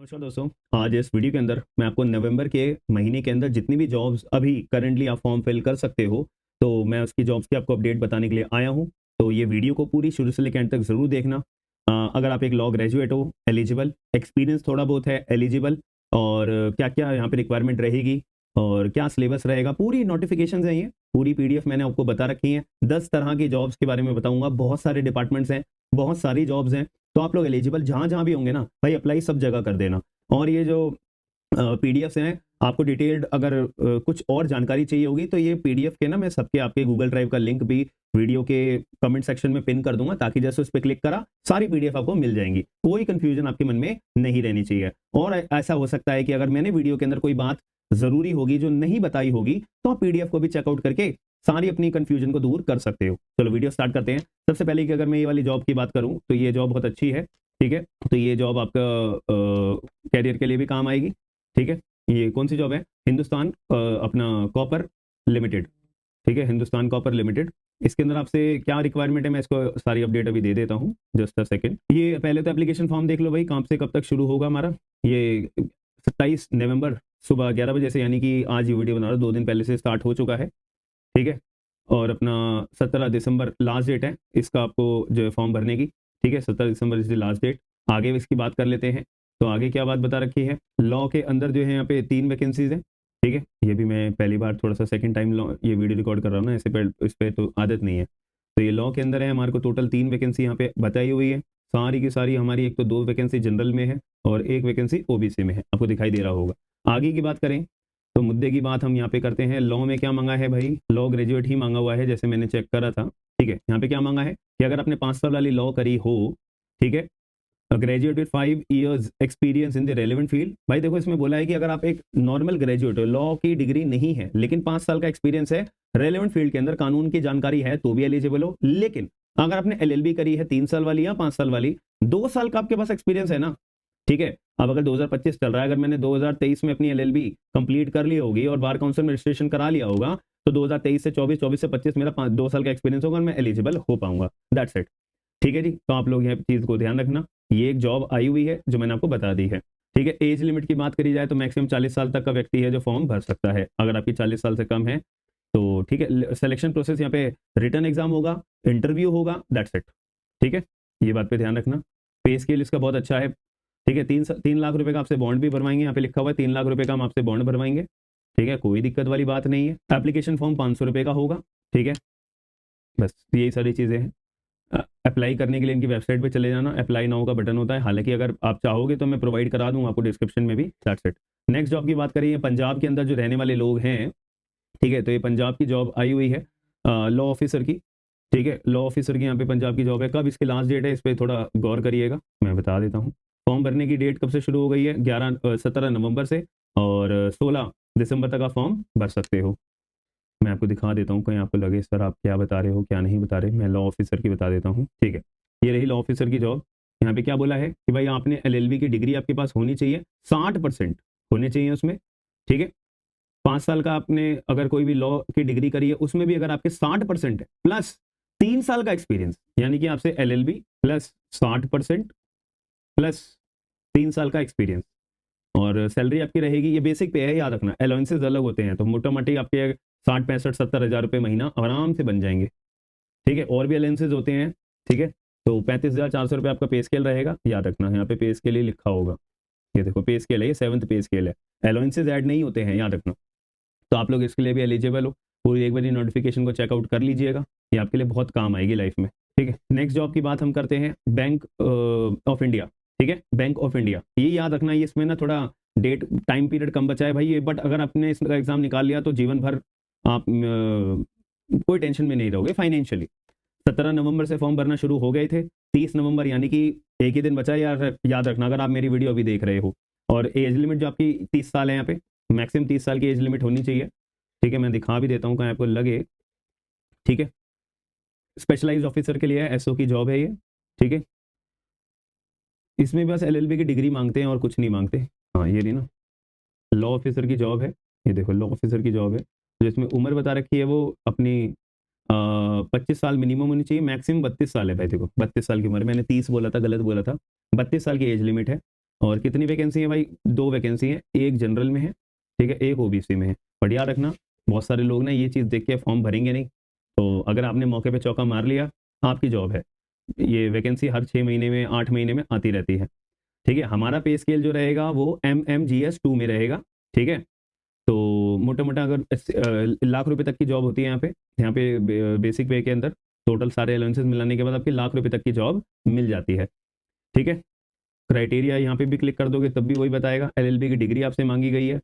नमस्कार दोस्तों। आज इस वीडियो के अंदर मैं आपको नवंबर के महीने के अंदर जितनी भी जॉब्स अभी करंटली आप फॉर्म फिल कर सकते हो, तो मैं उसकी जॉब्स की आपको अपडेट बताने के लिए आया हूं। तो ये वीडियो को पूरी शुरू से लेकर एंड तक ज़रूर देखना। अगर आप एक लॉ ग्रेजुएट हो एलिजिबल, एक्सपीरियंस थोड़ा बहुत है एलिजिबल, और क्या क्या यहाँ पे रिक्वायरमेंट रहेगी और क्या सिलेबस रहेगा, पूरी नोटिफिकेशन है। ये पूरी पीडीएफ मैंने आपको बता रखी है। 10 तरह की जॉब्स के बारे में बताऊंगा। बहुत सारे डिपार्टमेंट्स हैं, बहुत सारी जॉब्स हैं। तो आप लोग एलिजिबल जहां जहां भी होंगे ना भाई, अप्लाई सब जगह कर देना। और ये जो पीडीएफ हैं, आपको डिटेल्ड अगर कुछ और जानकारी चाहिए होगी तो ये पीडीएफ के ना मैं सबके आपके गूगल ड्राइव का लिंक भी वीडियो के कमेंट सेक्शन में पिन कर दूंगा, ताकि जैसे उस पर क्लिक करा सारी पीडीएफ आपको मिल जाएंगी। कोई कंफ्यूजन आपके मन में नहीं रहनी चाहिए। और ऐसा हो सकता है कि अगर मैंने वीडियो के अंदर कोई बात जरूरी होगी जो नहीं बताई होगी, तो आप पीडीएफ को भी चेकआउट करके सारी अपनी कंफ्यूजन को दूर कर सकते हो। चलो वीडियो स्टार्ट करते हैं। सबसे पहले कि अगर मैं ये वाली जॉब की बात करूं तो ये जॉब बहुत अच्छी है। ठीक है, तो ये जॉब आपका कैरियर के लिए भी काम आएगी। ठीक है, ये कौन सी जॉब है? हिंदुस्तान अपना कॉपर लिमिटेड। ठीक है, हिंदुस्तान कॉपर लिमिटेड। इसके अंदर आपसे क्या रिक्वायरमेंट है, मैं इसको सारी अपडेट अभी दे देता हूँ। Just a second. ये पहले तो एप्लीकेशन फॉर्म देख लो भाई, कहाँ से कब तक शुरू होगा हमारा। ये 27 नवंबर सुबह 11 बजे से, यानी कि आज ये वीडियो बना रहा हूं, 2 दिन पहले से स्टार्ट हो चुका है। ठीक है, और अपना 17 दिसंबर लास्ट डेट है इसका, आपको जो फॉर्म भरने की। ठीक है, 17 दिसंबर इज द लास्ट डेट। आगे इसकी बात कर लेते हैं। तो आगे क्या बात बता रखी है, लॉ के अंदर जो है यहाँ पे 3 वैकेंसीज हैं। ठीक है, ये भी मैं पहली बार थोड़ा सा सेकंड टाइम लॉ ये वीडियो रिकॉर्ड कर रहा हूँ ना, ऐसे इस पर तो आदत नहीं है। तो ये लॉ के अंदर है, हमारे को टोटल 3 वैकेंसी यहाँ पे बताई हुई है। सारी की सारी हमारी, एक तो 2 वैकेंसी जनरल में है और 1 वैकेंसी ओबीसी में है, आपको दिखाई दे रहा होगा। आगे की बात करें तो मुद्दे की बात हम यहाँ पे करते हैं। लॉ में क्या मांगा है भाई, लॉ ग्रेजुएट ही मांगा हुआ है, जैसे मैंने चेक करा था। ठीक है, यहाँ पे क्या मांगा है कि अगर आपने 5 साल वाली लॉ करी हो, ठीक है, graduate with 5 years experience in the relevant field. भाई देखो, इसमें बोला है कि अगर आप एक नॉर्मल ग्रेजुएट हो, लॉ की डिग्री नहीं है, लेकिन 5 साल का एक्सपीरियंस है, रेलेवेंट फील्ड के अंदर कानून की जानकारी है, तो भी एलिजिबल हो। लेकिन अगर आपने एलएलबी करी है 3 साल वाली या 5 साल वाली, 2 साल का आपके पास एक्सपीरियंस है ना। ठीक है, अब अगर 2025 चल रहा है, अगर मैंने 2023 में अपनी एलएलबी कंप्लीट कर ली होगी और बार काउंसिल में रजिस्ट्रेशन करा लिया होगा, तो 2023 से 24, 24 से 25 मेरा 2 साल का एक्सपीरियंस होगा और मैं एलिजिबल हो पाऊंगा। That's it. ठीक है जी, तो आप लोग यह चीज को ध्यान रखना। ये एक जॉब आई हुई है जो मैंने आपको बता दी है। ठीक है, एज लिमिट की बात करी जाए तो मैक्सिमम 40 साल तक का व्यक्ति है जो फॉर्म भर सकता है। अगर आपकी 40 साल से कम है तो ठीक है, सिलेक्शन प्रोसेस यहाँ पे रिटर्न एग्जाम होगा, इंटरव्यू होगा, दैट्स इट। ठीक है, ये बात पे ध्यान रखना। पे स्केल इसका बहुत अच्छा है। ठीक है, 3 लाख रुपए का आपसे बॉन्ड भी भरवाएंगे, यहाँ पे लिखा हुआ है 3 लाख रुपए का हम आपसे बॉन्ड भरवाएंगे। ठीक है, कोई दिक्कत वाली बात नहीं है। एप्लीकेशन फॉर्म 500 रुपए का होगा। ठीक है, बस यही सारी चीजें हैं। अप्लाई करने के लिए इनकी वेबसाइट पे चले जाना, अप्लाई नाउ का बटन होता है। हालांकि अगर आप चाहोगे तो मैं प्रोवाइड करा दूंगा आपको डिस्क्रिप्शन में भी। That's it. नेक्स्ट जॉब की बात करिए, पंजाब के अंदर जो रहने वाले लोग हैं, ठीक है, तो ये पंजाब की जॉब आई हुई है लॉ ऑफिसर की। ठीक है, लॉ ऑफिसर की यहाँ पे पंजाब की जॉब है। कब इसकी लास्ट डेट है इस पर थोड़ा गौर करिएगा, मैं बता देता हूँ। फॉर्म भरने की डेट कब से शुरू हो गई है, 17 नवंबर से, और 16 दिसंबर तक आप फॉर्म भर सकते हो। मैं आपको दिखा देता हूँ, कहीं आपको लगे सर आप क्या बता रहे हो क्या नहीं बता रहे। मैं लॉ ऑफिसर की बता देता हूँ। ठीक है, ये रही लॉ ऑफिसर की जॉब। यहाँ पे क्या बोला है कि भाई आपने एलएलबी की डिग्री आपके पास होनी चाहिए, 60% होने चाहिए उसमें। ठीक है, 5 साल का आपने अगर कोई भी लॉ की डिग्री करी है, उसमें भी अगर आपके 60% है, प्लस 3 साल का एक्सपीरियंस, यानी कि आपसे एलएलबी प्लस 60% प्लस 3 साल का एक्सपीरियंस, और सैलरी आपकी रहेगी, ये बेसिक पे है, याद रखना। अलाउंसेस अलग होते हैं, तो मोटा मोटी आपके 60, 65, 70 हज़ार रुपये महीना आराम से बन जाएंगे। ठीक है, और भी अलाउंसेस होते हैं। ठीक है, तो 35,400 रुपये आपका पे स्केल रहेगा, याद रखना। यहाँ पे पे स्केल ही लिखा होगा, ये देखो पे स्केल है, ये 7th पे स्केल है। अलाउंसेस ऐड नहीं होते हैं, याद रखना। तो आप लोग इसके लिए भी एलिजिबल हो। पूरी एक बार नोटिफिकेशन को चेकआउट कर लीजिएगा, ये आपके लिए बहुत काम आएगी लाइफ में। ठीक है, नेक्स्ट जॉब की बात हम करते हैं, बैंक ऑफ इंडिया। ठीक है, बैंक ऑफ इंडिया, ये याद रखना। ये इसमें ना थोड़ा डेट टाइम पीरियड कम बचा है भाई ये, बट अगर आपने इसका एग्जाम निकाल लिया तो जीवन भर आप कोई टेंशन में नहीं रहोगे फाइनेंशियली। 17 नवंबर से फॉर्म भरना शुरू हो गए थे, 30 नवंबर यानी कि एक ही दिन बचा है यार, याद रखना। अगर आप मेरी वीडियो अभी देख रहे हो, और एज लिमिट जो आपकी 30 साल है, यहाँ पे मैक्सिमम 30 साल की एज लिमिट होनी चाहिए। ठीक है, मैं दिखा भी देता हूँ कहीं आपको लगे। ठीक है, स्पेशलाइज्ड ऑफिसर के लिए एसओ की जॉब है ये। ठीक है, इसमें बस एलएलबी की डिग्री मांगते हैं और कुछ नहीं मांगते। हाँ, ये नहीं ना, लॉ ऑफिसर की जॉब है। ये देखो लॉ ऑफिसर की जॉब है, जिसमें उम्र बता रखी है वो अपनी 25 साल मिनिमम होनी चाहिए, मैक्सिमम 32 साल है भाई। देखो 32 साल की उम्र, मैंने 30 बोला था, गलत बोला था, 32 साल की एज लिमिट है। और कितनी वैकेंसी है भाई? 2 वैकेंसी है, एक जनरल में है, ठीक है, एक ओबीसी में है। बट याद रखना, बहुत सारे लोग ना ये चीज़ देख के फॉर्म भरेंगे नहीं, तो अगर आपने मौके पे चौका मार लिया, आपकी जॉब है। ये वैकेंसी हर 6 महीने में, 8 महीने में आती रहती है, ठीक है। हमारा पे स्केल जो रहेगा वो MMGS 2 में रहेगा, ठीक है। तो मोटा मोटा अगर लाख रुपए तक की जॉब होती है यहाँ पे बेसिक पे के अंदर टोटल सारे अलाउंसेस मिलाने के बाद आपकी लाख रुपए तक की जॉब मिल जाती है, ठीक है। क्राइटेरिया यहाँ पे भी क्लिक कर दोगे तब भी वही बताएगा, LLB की डिग्री आपसे मांगी गई है,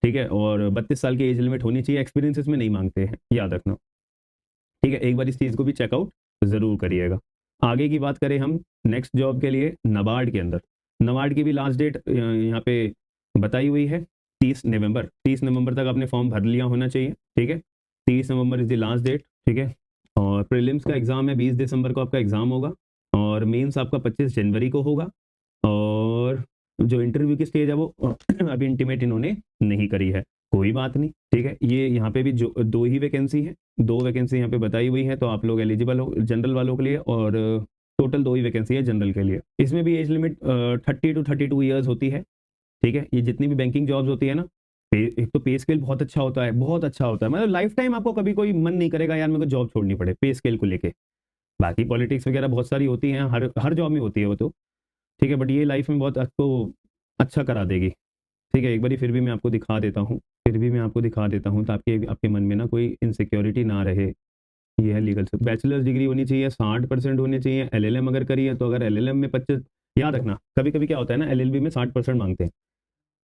ठीक है, और 32 साल की एज लिमिट होनी चाहिए, एक्सपीरियंस इसमें नहीं मांगते हैं, याद रखना, ठीक है। एक बार इस चीज़ को भी चेकआउट ज़रूर करिएगा। आगे की बात करें हम नेक्स्ट जॉब के लिए, नबार्ड के अंदर, नबार्ड की भी लास्ट डेट यहाँ पे बताई हुई है 30 नवंबर। 30 नवंबर तक आपने फॉर्म भर लिया होना चाहिए, ठीक है। 30 November is the last date, ठीक है। और प्रीलिम्स का एग्ज़ाम है 20 दिसंबर को आपका एग्ज़ाम होगा, और मेंस आपका 25 जनवरी को होगा, और जो इंटरव्यू की स्टेज है वो अभी इंटीमेट इन्होंने नहीं करी है, कोई बात नहीं, ठीक है। ये यहाँ पे भी जो 2 ही वैकेंसी है, 2 वैकेंसी यहाँ पे बताई हुई है, तो आप लोग एलिजिबल हो जनरल वालों के लिए, और टोटल 2 ही वैकेंसी है जनरल के लिए। इसमें भी एज लिमिट 30 to 32 ईयर्स होती है, ठीक है। ये जितनी भी बैंकिंग जॉब्स होती है ना, एक तो पे स्केल बहुत अच्छा होता है, बहुत अच्छा होता है, मतलब लाइफ टाइम आपको कभी कोई मन नहीं करेगा यार मेरे को जॉब छोड़नी पड़े पे स्केल को लेके। बाकी पॉलिटिक्स वगैरह बहुत सारी होती हैं, हर हर जॉब में होती है वो तो, ठीक है, बट ये लाइफ में बहुत आपको अच्छा करा देगी, ठीक है। एक बार फिर भी मैं आपको दिखा देता हूँ, ताकि आपके मन में ना कोई इनसिक्योरिटी ना रहे। ये है लीगल से बैचलर्स डिग्री होनी चाहिए, 60% होनी चाहिए। LLM अगर करी है तो अगर LLM में 25, याद रखना कभी कभी क्या होता है ना, LLB में 60% मांगते हैं,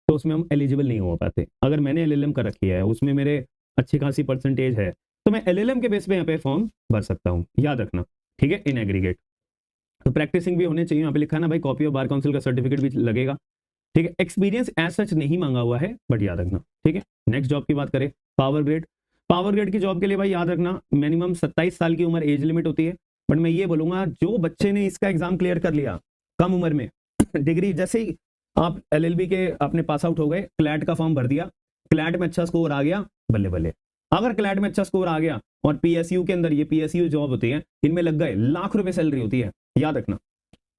तो उसमें हम एलिजिबल नहीं हो पाते। अगर मैंने LLM कर रखी है, उसमें मेरे अच्छी खासी परसेंटेज है, तो मैं LLM के बेस पे यहाँ पे फॉर्म भर सकता हूँ, याद रखना, ठीक है, इन एग्रीगेट। तो प्रैक्टिसिंग भी होनी चाहिए, यहाँ पे लिखा है ना भाई, कॉपी ऑफ बार काउंसिल का सर्टिफिकेट भी लगेगा, ठीक है। एक्सपीरियंस एज सच नहीं मांगा हुआ है, बट याद रखना, ठीक है। नेक्स्ट जॉब की बात करें, पावर ग्रेड। पावर ग्रेड की जॉब के लिए भाई याद रखना, मिनिमम 27 साल की उम्र एज लिमिट होती है, बट मैं ये बोलूंगा जो बच्चे ने इसका एग्जाम क्लियर कर लिया कम उम्र में डिग्री, जैसे ही आप LLB के अपने पास आउट हो गए, क्लैट का फॉर्म भर दिया, क्लैट में अच्छा स्कोर आ गया, बल्ले बल्ले। अगर क्लैट में अच्छा स्कोर आ गया और PSU के अंदर, ये PSU जॉब होती है, इनमें लग गए, लाख रुपए सैलरी होती है, याद रखना।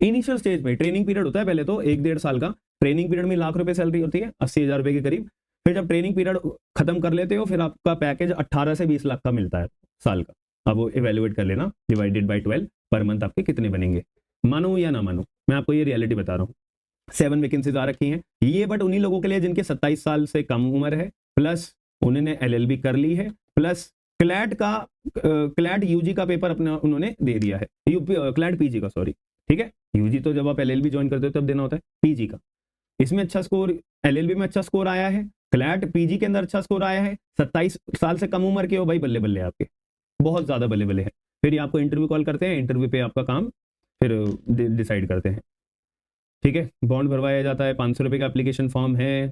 इनिशियल स्टेज में ट्रेनिंग पीरियड होता है पहले तो 1-1.5 साल का, ट्रेनिंग पीरियड में लाख रुपए सैलरी होती है, 80,000 रुपए के करीब। फिर जब ट्रेनिंग पीरियड खत्म कर लेते हो, फिर आपका पैकेज 18 से 20 लाख का मिलता है साल का। अब वो इवेल्युएट कर लेना, डिवाइडेड बाय 12 पर मंथ आपके कितने बनेंगे, मानो या ना मानो, मैं आपको ये रियलिटी बता रहा हूँ। 7 वैकेंसीज आ रखी हैं ये, बट उन्हीं लोगों के लिए जिनके 27 साल से कम उम्र है, प्लस उन्होंने LLB कर ली है, प्लस क्लैट UG का पेपर अपना उन्होंने दे दिया है, क्लैट PG का, सॉरी, ठीक है। UG तो जब आप LLB ज्वाइन करते हो तब देना होता है, PG का इसमें अच्छा स्कोर, LLB में अच्छा स्कोर आया है, क्लैट PG के अंदर अच्छा स्कोर आया है, 27 साल से कम उम्र के हो भाई, बल्ले बल्ले आपके, बहुत ज्यादा बल्ले बल्ले है। फिर आपको इंटरव्यू कॉल करते हैं, इंटरव्यू पे आपका काम फिर डिसाइड करते हैं, ठीक है। बॉन्ड भरवाया जाता है, 500 रुपये का एप्लीकेशन फॉर्म है,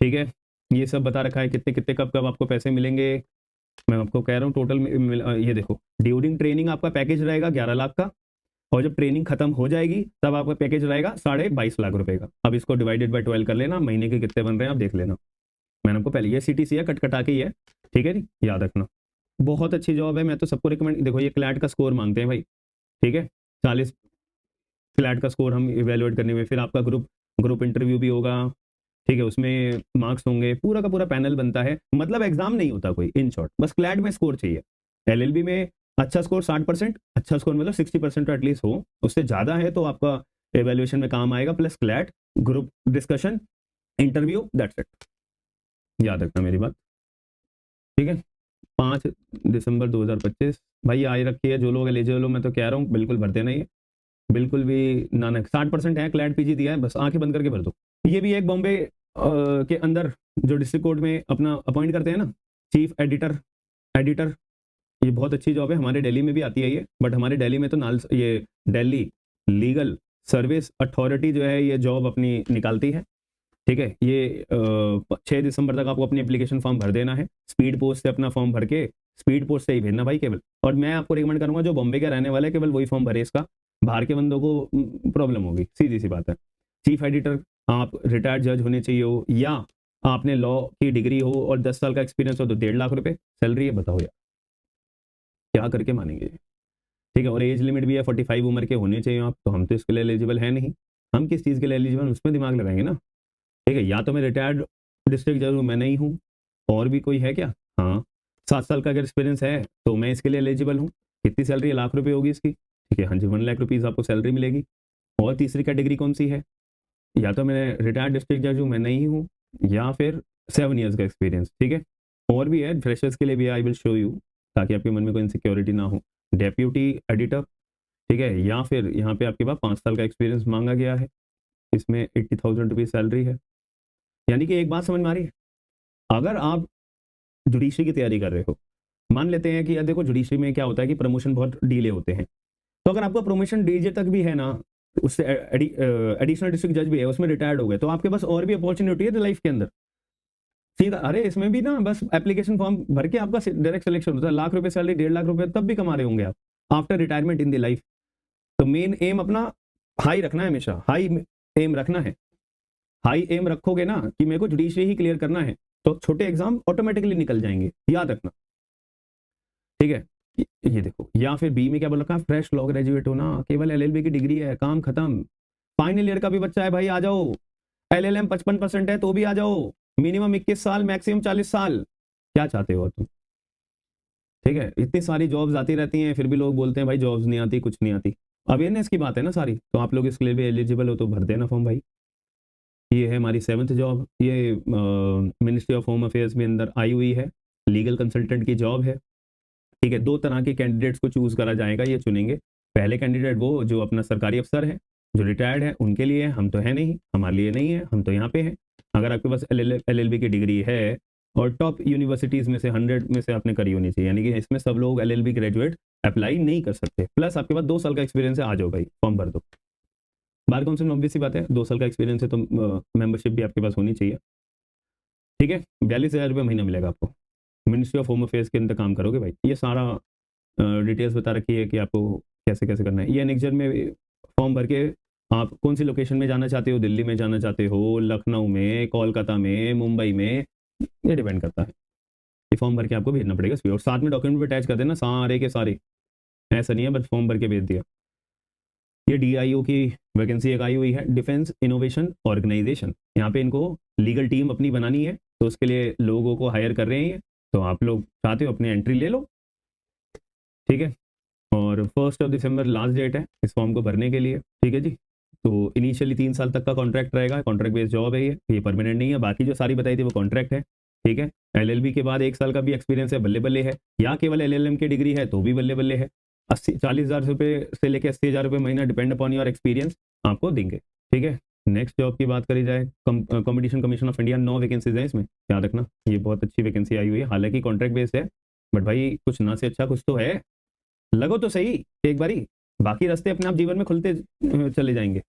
ठीक है। ये सब बता रखा है कितने कितने कब कब आपको पैसे मिलेंगे, मैं आपको कह रहा हूँ टोटल ये देखो, ड्यूरिंग ट्रेनिंग आपका पैकेज रहेगा 11 लाख का, और जब ट्रेनिंग खत्म हो जाएगी तब आपका पैकेज रहेगा 22.5 लाख रुपए का। अब इसको डिवाइडेड बाय 12 कर लेना, महीने के कितने बन रहे हैं आप देख लेना, मैंने आपको पहले, ये CTC है, कटा के ही है, ठीक है जी, याद रखना। बहुत अच्छी जॉब है, मैं तो सबको रिकमेंड, देखो ये क्लैट का स्कोर मांगते हैं भाई, ठीक है, 40 क्लैट का स्कोर हम इवेलुएट करने में, फिर आपका ग्रुप इंटरव्यू भी होगा, ठीक है, उसमें मार्क्स होंगे, पूरा का पूरा पैनल बनता है, मतलब एग्जाम नहीं होता कोई, इन शॉर्ट बस क्लैट में स्कोर चाहिए। LLB में अच्छा स्कोर 60%, अच्छा स्कोर मतलब 60% तो एटलीस्ट हो, उससे ज्यादा है तो आपका एवेल्युएशन में काम आएगा, plus CLAT, group discussion, interview, that's it, याद रखना मेरी बात, ठीक है। 5 दिसंबर 2025 भाई आ रखी है, जो लोग एलिजिबल हो, मैं तो कह रहा हूँ बिल्कुल भरते नहीं है, बिल्कुल भी नानक, 60% है, क्लैट PG दिया है, बस आंखें बंद करके भर दो। ये भी एक बॉम्बे के अंदर जो डिस्ट्रिक्ट कोर्ट में अपना अपॉइंट करते हैं ना, चीफ एडिटर, ये बहुत अच्छी जॉब है, हमारे दिल्ली में भी आती है ये, बट हमारे दिल्ली में तो ये दिल्ली लीगल सर्विस अथॉरिटी जो है ये जॉब अपनी निकालती है, ठीक है। ये 6 दिसंबर तक आपको अपनी एप्लीकेशन फॉर्म भर देना है, स्पीड पोस्ट से अपना फॉर्म भर के स्पीड पोस्ट से ही भेजना भाई केवल, और मैं आपको रिकमेंड करूंगा जो बॉम्बे के रहने वाले केवल वही फॉर्म भरे, इसका बाहर के बंदों को प्रॉब्लम होगी, सीधी सी बात है। चीफ एडिटर, आप रिटायर्ड जज होने चाहिए हो, या आपने लॉ की डिग्री हो और 10 साल का एक्सपीरियंस हो, तो 1.5 लाख रुपए सैलरी है, बताओ यार क्या करके मानेंगे, ठीक है। और एज लिमिट भी है 45 उम्र के होने चाहिए आप, तो हम तो इसके लिए एलिजिबल है नहीं, हम किस चीज़ के लिए एलिजिबल, उसमें दिमाग लगाएंगे ना। ठीक है, या तो मैं रिटायर्ड डिस्ट्रिक्ट जज हूँ, मैं नहीं हूँ, और भी कोई है क्या? हाँ, 7 साल का अगर एक्सपीरियंस है तो मैं इसके लिए एलिजिबल हूँ। कितनी सैलरी, लाख रुपए होगी इसकी। ठीक है, हाँ जी, 1 लाख रुपीज़ आपको सैलरी मिलेगी। और तीसरी कैटेगरी कौन सी है? या तो मैं रिटायर्ड डिस्ट्रिक्ट जज हूँ, मैं नहीं हूँ, या फिर 7 ईयर्स का एक्सपीरियंस। ठीक है, और भी है फ्रेशर्स के लिए भी, आई विल शो यू, ताकि आपके मन में कोई इनसिक्योरिटी ना हो। डेप्यूटी एडिटर, ठीक है, या फिर यहाँ पे आपके पास 5 साल का एक्सपीरियंस मांगा गया है, इसमें 80,000 रुपीज़ सैलरी है। यानी कि एक बात समझ में आ रही है, अगर आप जुडिशरी की तैयारी कर रहे हो, मान लेते हैं कि यार देखो जुडिशरी में क्या होता है कि प्रमोशन बहुत डिले होते हैं, तो अगर आपका प्रमोशन डीजे तक भी है ना, उससे एडिशनल डिस्ट्रिक्ट जज भी है, उसमें रिटायर्ड हो गए, तो आपके पास और भी अपॉर्चुनिटी है लाइफ के अंदर। सीधा, अरे इसमें भी ना बस एप्लीकेशन फॉर्म भर के आपका डायरेक्ट सिलेक्शन होता है। लाख रुपए सैलरी, 1.5 लाख रुपए तब भी कमा रहे होंगे आप after retirement in the life. तो मेन एम अपना हाई रखना है, हमेशा हाई एम रखना है। हाई एम रखोगे ना कि मेरे को जुडिशरी ही क्लियर करना है, तो छोटे एग्जाम ऑटोमेटिकली निकल जाएंगे, याद रखना। ठीक है, ये देखो, या फिर बी में क्या बोल रखा है, फ्रेश लॉ ग्रेजुएट होना, केवल एलएलबी की डिग्री है, काम खत्म। फाइनल ईयर का भी बच्चा है भाई, आ जाओ। एलएलएम 55% है तो भी आ जाओ। मिनिमम 21 साल, मैक्सिमम 40 साल। क्या चाहते हो तुम? ठीक है, इतनी सारी जॉब्स आती रहती हैं, फिर भी लोग बोलते हैं भाई जॉब्स नहीं आती, कुछ नहीं आती। अवेयरनेस की बात है ना सारी, तो आप लोग इसके लिए भी एलिजिबल हो तो भर देना फॉर्म भाई। ये है हमारी 7th जॉब, ये मिनिस्ट्री ऑफ होम अफेयर्स में अंदर आई हुई है, लीगल कंसल्टेंट की जॉब है। ठीक है, 2 तरह के कैंडिडेट्स को चूज करा जाएगा, ये चुनेंगे। पहले कैंडिडेट वो जो अपना सरकारी अफसर है, जो रिटायर्ड है, उनके लिए। हम तो है नहीं, हमारे लिए नहीं है, हम तो यहाँ पे हैं। अगर आपके पास एलएलबी की डिग्री है और टॉप यूनिवर्सिटीज में से 100 में से आपने करी होनी चाहिए, यानी कि इसमें सब लोग एलएलबी ग्रेजुएट अप्लाई नहीं कर सकते। प्लस आपके पास 2 साल का एक्सपीरियंस है, आ जाओ भाई, फॉर्म भर दो। बार काउंसिल में ऑब्वियस सी बात है, 2 साल का एक्सपीरियंस है तो मेंबरशिप भी आपके पास होनी चाहिए। ठीक है, 42,000 रुपये महीना मिलेगा आपको। मिनिस्ट्री ऑफ होम अफेयर्स के अंदर काम करोगे भाई। ये सारा डिटेल्स बता रखी है कि आपको कैसे कैसे करना है। ये एनेक्जर में फॉर्म भर के आप कौन सी लोकेशन में जाना चाहते हो, दिल्ली में जाना चाहते हो, लखनऊ में, कोलकाता में, मुंबई में, ये डिपेंड करता है। ये फॉर्म भर के आपको भेजना पड़ेगा इसमें, और साथ में डॉक्यूमेंट भी अटैच कर देना सारे के सारे। ऐसा नहीं है बस फॉर्म भर के भेज दिया। ये डीआईओ की वैकेंसी एक आई हुई है, डिफेंस इनोवेशन ऑर्गेनाइजेशन। यहाँ पे इनको लीगल टीम अपनी बनानी है, तो उसके लिए लोगों को हायर कर रहे हैं। तो आप लोग चाहते हो अपनी एंट्री ले लो। ठीक है, और 1 दिसंबर लास्ट डेट है इस फॉर्म को भरने के लिए। ठीक है जी, तो इनिशियली 3 साल तक का कॉन्ट्रैक्ट रहेगा, कॉन्ट्रैक्ट बेस्ड जॉब है ये परमानेंट नहीं है। बाकी जो सारी बताई थी वो कॉन्ट्रैक्ट है। ठीक है, एलएलबी के बाद 1 साल का भी एक्सपीरियंस है, बल्ले बल्ले है, या केवल एलएलएम की डिग्री है तो भी बल्ले बल्ले है। 40,000 रुपये से लेकर 80,000 रुपये महीना, डिपेंड अपॉन योर एक्सपीरियंस, आपको देंगे। ठीक है, नेक्स्ट जॉब की बात करी जाए, competition commission of India, 9 vacancies है इसमें, याद रखना। ये बहुत अच्छी वैकेंसी आई हुई है, हालांकि कॉन्ट्रैक्ट बेस्ड है, बट भाई कुछ ना से अच्छा कुछ तो है, लगो तो सही एक बारी। बाकी रास्ते अपने आप जीवन में खुलते चले जाएंगे।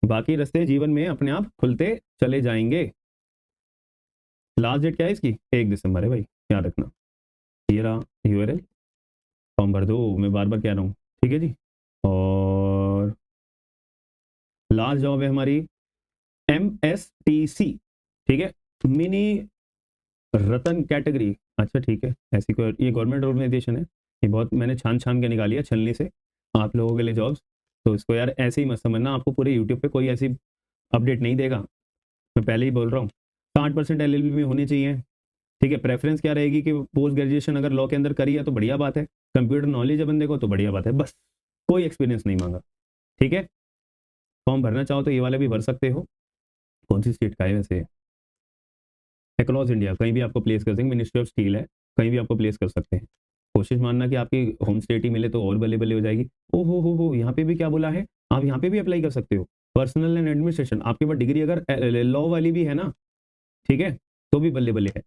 बाकी रास्ते जीवन में अपने आप खुलते चले जाएंगे। लास्ट डेट क्या है इसकी? 1 दिसंबर है भाई, याद रखना। ये रहा यूआरएल, फॉर्म भर दो, मैं बार बार कह रहा हूँ। ठीक है जी, और लास्ट जॉब है हमारी MSTC। ठीक है, मिनी रतन कैटेगरी। अच्छा ठीक है, ऐसी कोई, ये गवर्नमेंट ऑर्गेनाइजेशन है, ये बहुत मैंने छान छान के निकाली है छलनी से आप लोगों के लिए जॉब्स। तो इसको यार ऐसे ही मत समझना, आपको पूरे यूट्यूब पे कोई ऐसी अपडेट नहीं देगा, मैं पहले ही बोल रहा हूँ। 60% एलएलबी में होनी चाहिए। ठीक है, प्रेफरेंस क्या रहेगी कि पोस्ट ग्रेजुएशन अगर लॉ के अंदर करी है तो बढ़िया बात है, कंप्यूटर नॉलेज है बंदे को तो बढ़िया बात है, बस कोई एक्सपीरियंस नहीं मांगा। ठीक है, फॉर्म भरना चाहो तो ये वाले भी भर सकते हो। कौन सी स्टेट का है वैसे? अक्रॉस इंडिया कहीं भी आपको प्लेस कर देंगे, मिनिस्ट्री ऑफ स्टील है, कहीं भी आपको प्लेस कर सकते हैं। कोशिश मानना कि आपकी होम स्टेट ही मिले तो और बल्ले बल्ले हो जाएगी। ओ हो, यहाँ पे भी क्या बोला है, आप यहाँ पे भी अप्लाई कर सकते हो। पर्सनल एंड एडमिनिस्ट्रेशन, आपके पास डिग्री अगर लॉ वाली भी है ना, ठीक है, तो भी बल्ले बल्ले है।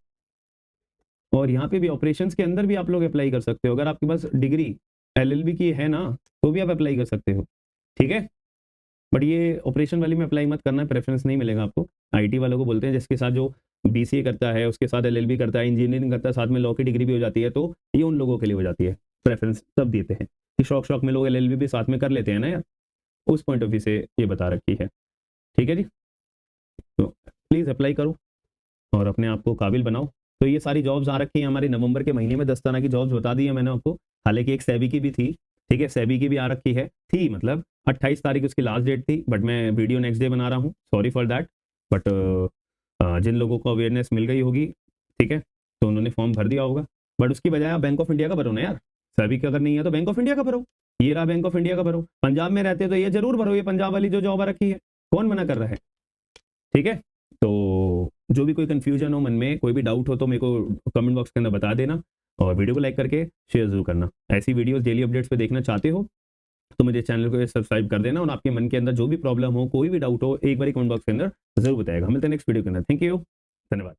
और यहाँ पे भी ऑपरेशंस के अंदर भी आप लोग अप्लाई कर सकते हो, अगर आपके पास डिग्री एलएलबी की है ना तो भी आप अप्लाई कर सकते हो। ठीक है, बट ये ऑपरेशन वाली में अप्लाई मत करना, प्रेफरेंस नहीं मिलेगा आपको। आईटी वालों को बोलते हैं, जिसके साथ जो बीसीए करता है, उसके साथ एलएलबी करता है, इंजीनियरिंग करता है, साथ में लॉ की डिग्री भी हो जाती है, तो ये उन लोगों के लिए हो जाती है। प्रेफरेंस तब देते हैं कि शौक में लोग एलएलबी भी साथ में कर लेते हैं ना यार, उस पॉइंट ऑफ व्यू से ये बता रखी है। ठीक है जी, तो प्लीज़ अप्लाई करो और अपने आप को काबिल बनाओ। तो ये सारी जॉब्स आ रखी हैं हमारे नवंबर के महीने में, 10 तरह की जॉब्स बता दी है मैंने आपको। हालांकि एक सेबी की भी थी, ठीक है, सेबी की भी आ रखी है, थी मतलब 28 तारीख उसकी लास्ट डेट थी, बट मैं वीडियो नेक्स्ट डे बना रहा हूँ, सॉरी फॉर दैट। बट जिन लोगों को अवेयरनेस मिल गई होगी, ठीक है, तो उन्होंने फॉर्म भर दिया होगा। बट उसकी बजाय आप बैंक ऑफ इंडिया का भरो ना यार, सेबी का अगर नहीं है तो बैंक ऑफ इंडिया का भरो। ये रहा बैंक ऑफ इंडिया का भरो। पंजाब में रहते तो ये जरूर भरो, ये पंजाब वाली जो जॉब आ रखी है, कौन मना कर रहा है, ठीक है। तो जो भी कोई कंफ्यूजन हो मन में, कोई भी डाउट हो तो मेरे को कमेंट बॉक्स के अंदर बता देना, और वीडियो को लाइक करके शेयर जरूर करना। ऐसी वीडियोस डेली अपडेट्स पे देखना चाहते हो तो मुझे चैनल को सब्सक्राइब कर देना, और आपके मन के अंदर जो भी प्रॉब्लम हो, कोई भी डाउट हो, एक बार कमेंट बॉक्स के अंदर जरूर बताएगा। मिलते हैं नेक्स्ट वीडियो के अंदर। थैंक यू, धन्यवाद।